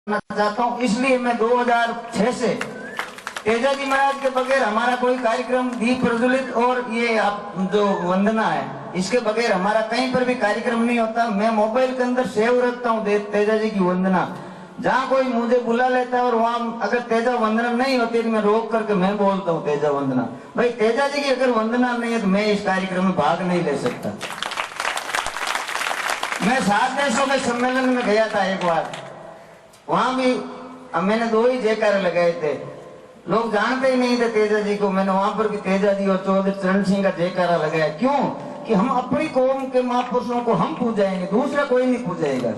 चाहता हूं, इसलिए मैं 2006 से तेजा जी महाराज के बगैर हमारा कोई कार्यक्रम दीप प्रज्वलित और ये जो वंदना है इसके बगैर हमारा कहीं पर भी कार्यक्रम नहीं होता। मैं मोबाइल के अंदर सेव रखता हूँ तेजा जी की वंदना। जहाँ कोई मुझे बुला लेता है और वहाँ अगर तेजा वंदना नहीं होती तो मैं रोक करके मैं बोलता हूँ तेजा वंदना। भाई तेजा जी की अगर वंदना नहीं है तो मैं इस कार्यक्रम में भाग नहीं ले सकता। मैं 7 देशों के सम्मेलन में गया था एक बार, वहां भी मैंने 2 ही जयकारे लगाए थे। लोग जानते ही नहीं थे तेजा जी को। मैंने वहां पर भी तेजा जी और चौधरी चरण सिंह का जयकारा लगाया। क्यों? कि हम अपनी कौम के महापुरुषों को हम पूजाएंगे, दूसरा कोई नहीं पूजाएगा।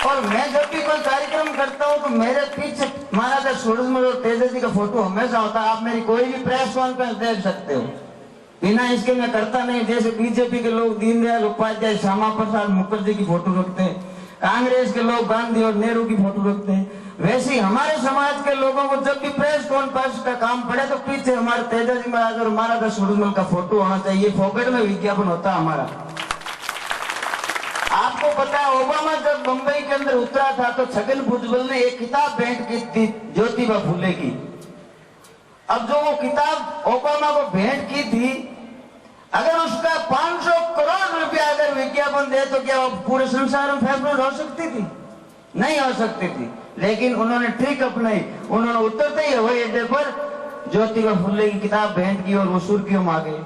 और मैं जब भी कोई कार्यक्रम करता हूँ तो मेरे पीछे महाराजा सूरजमल और तेजा जी का फोटो हमेशा होता है। आप मेरी कोई भी प्रेस कॉन्फ्रेंस देख सकते हो, बिना इसके मैं करता नहीं। जैसे बीजेपी के लोग दीनदयाल उपाध्याय, श्यामा प्रसाद मुखर्जी की फोटो रखते हैं, कांग्रेस के लोग गांधी और नेहरू की फोटो रखते हैं, वैसे ही हमारे समाज के लोगों को जब भी प्रेस कॉन्फ्रेंस का काम पड़े तो पीछे हमारे तेजा जी महाराज और महाराजा सूरजमल का फोटो होना चाहिए। फोकट में विज्ञापन होता है हमारा। आपको पता है ओबामा जब मुंबई के अंदर उतरा था तो छगन भुजबल ने एक किताब भेंट की थी ज्योतिबा फुले की। अब जो वो किताब ओबामा को भेंट की थी, अगर उसका 500 करोड़ रुपया अगर विज्ञापन दे तो क्या वो पूरे संसार में फेमस हो सकती थी? नहीं हो सकती थी। लेकिन उन्होंने ट्रिक अपनाई। उन्होंने उतरते ही हवाई अड्डे पर ज्योतिबा फुले की किताब भेंट की और वो सुर्खियों में आ गई।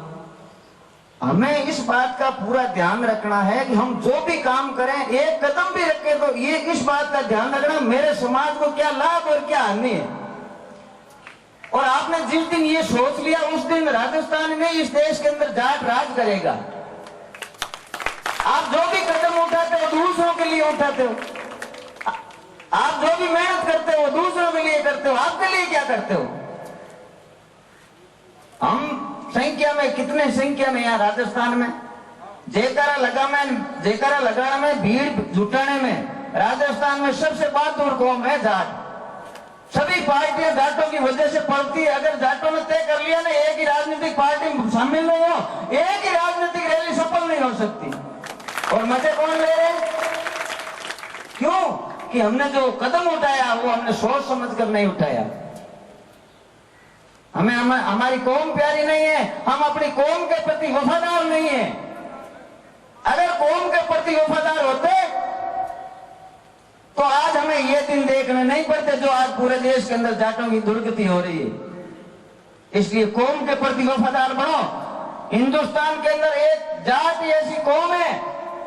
हमें इस बात का पूरा ध्यान रखना है कि हम जो भी काम करें, एक कदम भी रखें तो ये इस बात का ध्यान रखना मेरे समाज को क्या लाभ और क्या हानि है। और आपने जिस दिन ये सोच लिया उस दिन राजस्थान में इस देश के अंदर जाट राज करेगा। आप जो भी कदम उठाते हो दूसरों के लिए उठाते हो, आप जो भी मेहनत करते हो दूसरों के लिए करते हो, आपके लिए क्या करते हो? हम संख्या में कितने संख्या में यहाँ राजस्थान में जयकारा लगाने में भीड़ जुटाने में राजस्थान में सबसे बहादुर कौम है जाट। सभी पार्टियां जाटों की वजह से पड़ती है। अगर जाटों ने तय कर लिया ना एक ही राजनीतिक पार्टी में शामिल नहीं हो, एक ही राजनीतिक रैली सफल नहीं हो सकती। और मजे कौन ले रहे हैं? क्यों? कि हमने जो कदम उठाया वो हमने सोच समझ कर नहीं उठाया। हमारी कौम प्यारी नहीं है, हम अपनी कौम के प्रति वफादार नहीं है। अगर कौम के प्रति वफादार होते तो आज हमें ये दिन देखने नहीं पड़ते जो आज पूरे देश के अंदर जाटों की दुर्गति हो रही है। इसलिए कौम के प्रति वफादार बनो। हिंदुस्तान के अंदर एक जाट ऐसी कौम है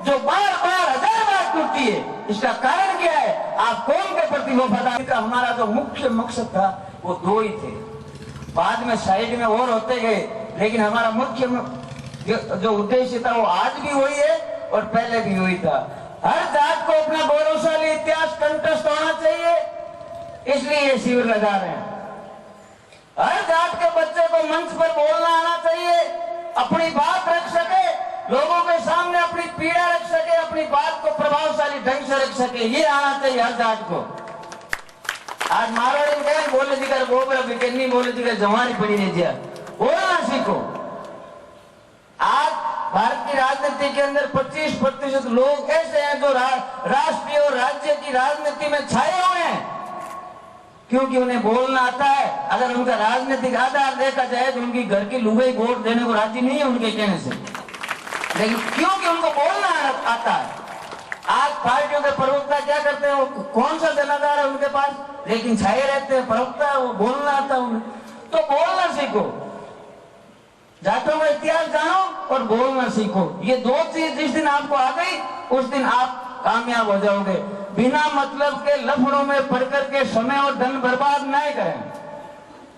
जो बार बार 1000 बार टूटती है। इसका कारण क्या है? आप कौम के प्रति वफादार का हमारा जो मुख्य मकसद था वो 2 ही थे। बाद में साइड में और होते गए, लेकिन हमारा मुख्य जो उद्देश्य था वो आज भी वही है और पहले भी वही था। हर जात को अपना गौरवशाली इतिहास कंठस्थ होना चाहिए, इसलिए ये शिविर लगा रहे हैं। हर जात के बच्चे को मंच पर बोलना आना चाहिए, अपनी बात रख सके, लोगों के सामने अपनी पीड़ा रख सके, अपनी बात को प्रभावशाली ढंग से रख सके, ये आना चाहिए हर जात को। आज मारवाड़ी में कहें बोले जी कर बोबरा बिकनी बोले जी कर जवानी पड़ी नहीं दिया, बोलना सीखो। आज भारत की राजनीति के अंदर 25% लोग ऐसे हैं जो राष्ट्रीय और राज्य की राजनीति में छाए हुए हैं क्योंकि उन्हें बोलना आता है। अगर उनका राजनीतिक आधार देखा जाए तो उनकी घर की लुगाई वोट देने को राजी नहीं है उनके कहने से, लेकिन क्योंकि उनको बोलना आता है। आज पार्टियों के प्रवक्ता क्या करते हैं? वो कौन सा जनाधार है उनके पास, लेकिन छाए रहते हैं प्रवक्ता, वो बोलना आता है उन्हें। तो बोलना सीखो, जाटों का इतिहास जानो और बोलना सीखो। ये 2 चीज जिस दिन आपको आ गई उस दिन आप कामयाब हो जाओगे। बिना मतलब के लफड़ों में पढ़ करके समय और धन बर्बाद नहीं करें।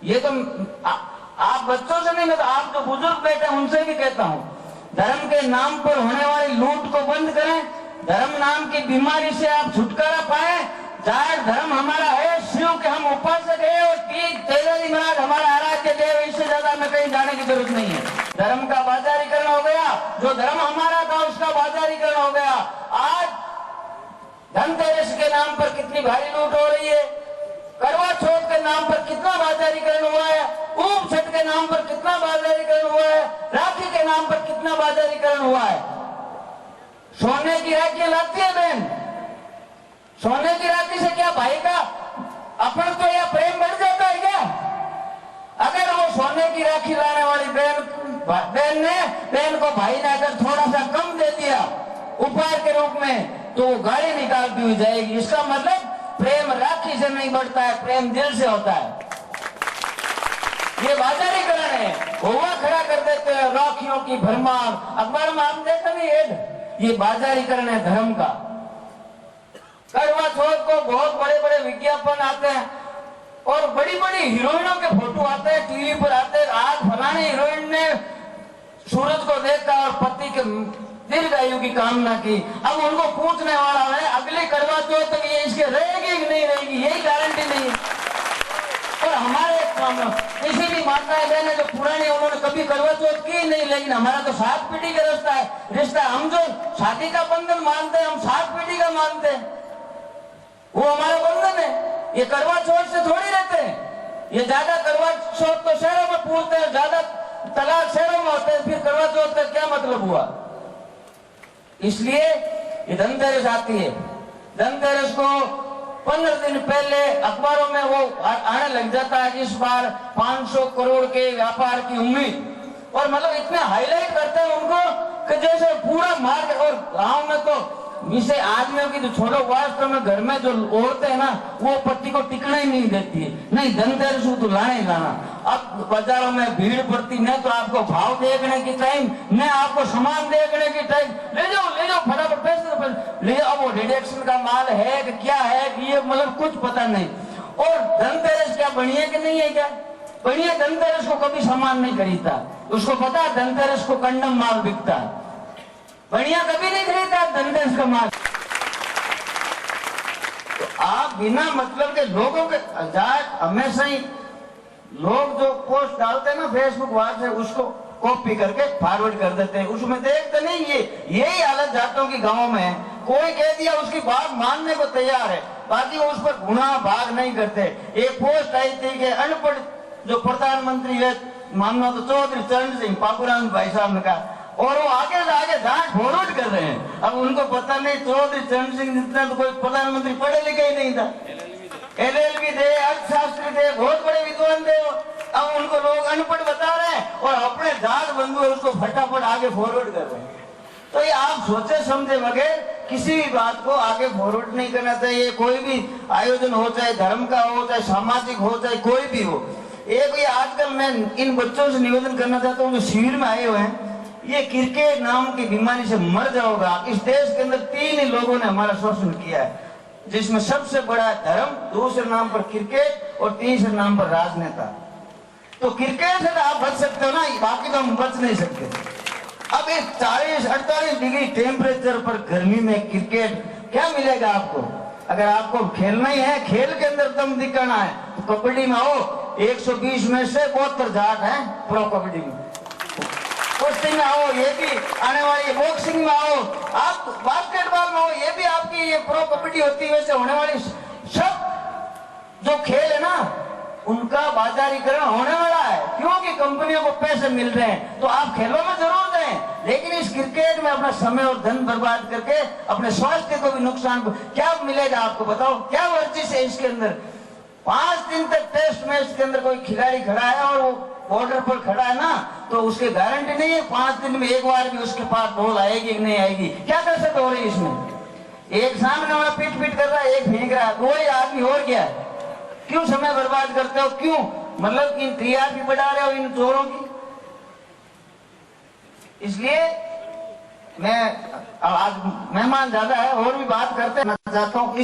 ये तो आप बच्चों से नहीं, मैं तो आप जो बुजुर्ग बैठे उनसे भी कहता हूँ, धर्म के नाम पर होने वाली लूट को बंद करें। धर्म नाम की बीमारी से आप छुटकारा पाए। जाट धर्म हमारा है, शिव के हम उपासक है और तेजा जी महाराज हमारा आराध्य देव। इससे ज्यादा में कहीं जाने की जरूरत नहीं है। धर्म का बाजारीकरण हो गया, जो धर्म हमारा था उसका बाजारीकरण हो गया। आज धनतेरस के नाम पर कितनी भारी लूट हो रही है, करवा चौथ के नाम पर कितना बाजारीकरण हुआ है, ऊप छठ के नाम पर कितना बाजारीकरण हुआ है, राखी के नाम पर कितना बाजारीकरण हुआ है। सोने की राखी लाती है बहन, सोने की राखी से पर तो यह प्रेम बढ़ जाता है क्या? अगर वो सोने की राखी लाने वाली बहन को भाई ने अगर थोड़ा सा कम दे दिया उपहार के रूप में, तो वो गाड़ी निकालती हुई जाएगी। इसका मतलब प्रेम राखी से नहीं बढ़ता है, प्रेम दिल से होता है। ये बाजारीकरण है, हुआ खड़ा कर देते हैं राखियों की भरमार। अखबार में हम देखते नहीं एड, ये बाजारीकरण है धर्म का। करवा चौथ को बहुत बड़े बड़े विज्ञापन आते हैं और बड़ी बड़ी हीरोइनों के फोटो आते हैं, टीवी पर आते हैं। आज फलाने हीरोइन ने सूरज को देखा और पति के दीर्घायु की कामना की। अब उनको पूछने वाला है अगली करवा चौथ तक ये इसके रहेगी कि नहीं रहेगी, यही गारंटी नहीं है। और हमारे किसी भी माताएं बहनें जो पुरानी, उन्होंने कभी करवा चौथ की नहीं, लेकिन हमारा तो 7 पीढ़ी का रिश्ता है। हम जो शादी का बंधन मानते हैं, हम 7 पीढ़ी का मानते हैं, वो हमारा बंधन है। ये करवा चौथ से थोड़ी रहते हैं। ये ज्यादा करवा चौथ तो शहरों में पूछते हैं, ज्यादा तलाक शहरों में होते हैं, फिर करवा चौथ का क्या मतलब हुआ? इसलिए ये धनतेरस आती है। धनतेरस को 15 दिन पहले अखबारों में वो आने लग जाता है, इस बार 500 करोड़ के व्यापार की उम्मीद। और मतलब इतने हाईलाइट करते हैं उनको कि जैसे पूरा मार्केट। और गांव में तो इसे आदमियों की तो छोड़ो, वास्तव में घर में जो औरतें हैं ना, वो पति को टिकना ही नहीं देती है। नहीं, धनतेरस तो लाना ही लाना। अब बाजारों में भीड़ पड़ती, न तो आपको भाव देखने की टाइम, न आपको सामान देखने की टाइम। ले जाओ फटाफट पैसे ले जाओ। अब वो रिडक्शन का माल है कि क्या है कि ये मतलब कुछ पता नहीं। और धनतेरस क्या बढ़िया कि नहीं है? क्या बढ़िया? धनतेरस को कभी सामान नहीं खरीदता, उसको पता है धनतेरस को कंडम माल बिकता है। बढ़िया कभी नहीं खरीदता धनतेरस का माल। तो आप बिना मतलब के लोगों के हमेशा ही लोग जो पोस्ट डालते हैं ना फेसबुक व्हाट्सएप, उसको कॉपी करके फॉरवर्ड कर देते हैं। उसमें देखते नहीं, यही हालत जाटों की गांव में है। कोई कह दिया उसकी बात मानने को तैयार है, बाकी वो उस पर गुनाह भाग नहीं करते। एक पोस्ट आई थी कि अनपढ़ जो प्रधानमंत्री है, मानना तो चौधरी चरण सिंह पापुराम भाई साहब ने कहा, और वो आगे से आगे डांट फॉरवर्ड कर रहे हैं। अब उनको पता नहीं चौधरी चरण सिंह जितना तो कोई प्रधानमंत्री पढ़े लिखे ही नहीं था। LLB थे, अर्थशास्त्री थे, बहुत बड़े विद्वान थे। अब उनको लोग अनपढ़ बता रहे हैं और अपने जात बंधु उसको फटाफट आगे फॉरवर्ड कर रहे हैं। तो ये आप सोचे समझे बगैर किसी भी बात को आगे फॉरवर्ड नहीं करना चाहिए। कोई भी आयोजन हो, चाहे धर्म का हो, चाहे सामाजिक हो, चाहे कोई भी हो। एक ये आजकल मैं इन बच्चों से निवेदन करना चाहता हूँ जो शिविर में आए हुए हैं, ये क्रिकेट नाम की बीमारी से मर जाओगा। इस देश के अंदर 3 ही लोगों ने हमारा शोषण किया है, जिसमें सबसे बड़ा है धर्म, दूसरे नाम पर क्रिकेट और तीसरे नाम पर राजनेता। तो क्रिकेट से आप बच सकते हो ना, बाकी तो हम बच नहीं सकते। अब इस 40-48 डिग्री टेम्परेचर पर गर्मी में क्रिकेट क्या मिलेगा आपको? अगर आपको खेलना ही है, खेल के अंदर दम दिखाना है, तो कबड्डी में आओ। 120 में से 72 जाट है प्रो कबड्डी में। कुश्ती में आओ, ये भी आने वाली। बॉक्सिंग में आओ, आप बास्केटबॉल में आओ, ये भी आपकी ये प्रो कबड्डी होती है। वैसे होने वाली सब जो खेल है ना, उनका बाजारीकरण होने वाला है, क्योंकि कंपनियों को पैसे मिल रहे हैं। तो आप खेलों में जरूर दें, लेकिन इस क्रिकेट में अपना समय और धन बर्बाद करके अपने स्वास्थ्य को भी नुकसान क्या मिलेगा आपको? बताओ, क्या वर्जिश है इसके अंदर? 5 दिन तक टेस्ट मैच के अंदर कोई खिलाड़ी खड़ा है और वो बॉर्डर पर खड़ा है ना, तो उसकी गारंटी नहीं है 5 दिन में एक बार भी उसके पास बॉल आएगी कि नहीं आएगी। क्या कसरत हो रही है इसमें? एक सामने वाला पीट कर रहा है, एक फेंक रहा है, 2 ही आदमी और क्या? क्यों समय बर्बाद करते हो? क्यों मतलब इन टीआरपी बढ़ा रहे हो इन चोरों की? इसलिए मैं आज मेहमान ज्यादा है और भी बात करते चाहता हूँ।